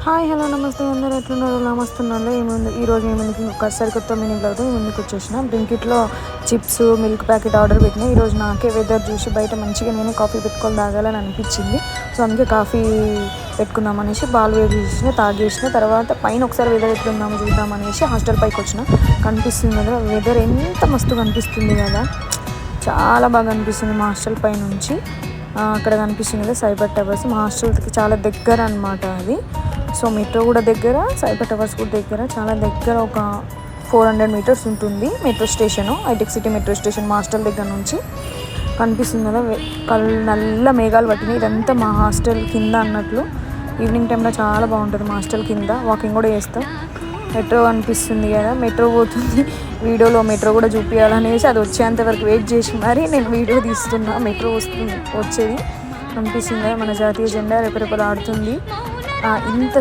Hi hello నమస్తే అందరూ ఎట్లున్నారు ఎలా వస్తున్నారో ఏముంది ఈరోజు మీ ముందుకి ఒక సరికొత్త మినీ బ్లాగ్తో మీ ముందుకు వచ్చేసిన బ్లింకిట్లో చిప్స్ మిల్క్ ప్యాకెట్ ఆర్డర్ పెట్టిన ఈరోజు నాకే వెదర్ చూసి బయట మంచిగా నేను కాఫీ పెట్టుకొని తాగాలని అనిపించింది. సో అందుకే కాఫీ పెట్టుకుందాం అనేసి పాలు వేడి చేసిన తాగేసిన తర్వాత పైన ఒకసారి వెదర్ ఎట్లుందామో చూద్దాం అనేసి హాస్టల్ పైకి వచ్చిన. కనిపిస్తుంది కదా వెదర్ ఎంత మస్తు కనిపిస్తుంది కదా, చాలా బాగా అనిపిస్తుంది మా హాస్టల్ పై నుంచి. అక్కడ కనిపిస్తుంది కదా సైబర్ టవర్స్, మా హాస్టల్కి చాలా దగ్గర అనమాట అది. సో మెట్రో కూడా దగ్గర, సైబర్ టవర్స్ కూడా దగ్గర, చాలా దగ్గర. ఒక 400 మీటర్స్ ఉంటుంది మెట్రో స్టేషను, హైటెక్ సిటీ మెట్రో స్టేషన్ మా హాస్టల్ దగ్గర నుంచి. కనిపిస్తుంది కదా నల్ల మేఘాలు పట్టినాయి, ఇదంతా మా హాస్టల్ కింద అన్నట్లు. ఈవినింగ్ టైంలో చాలా బాగుంటుంది మా హాస్టల్ కింద, వాకింగ్ కూడా చేస్తాం. మెట్రో కనిపిస్తుంది కదా, మెట్రో పోతుంది. వీడియోలో మెట్రో కూడా చూపించాలనేసి అది వచ్చేంత వరకు వెయిట్ చేసి మరి నేను వీడియో తీస్తున్నా. మెట్రో వచ్చేది కనిపిస్తుంది కదా, మన జాతీయ జెండా రెపరెపలాడుతుంది. ఇంత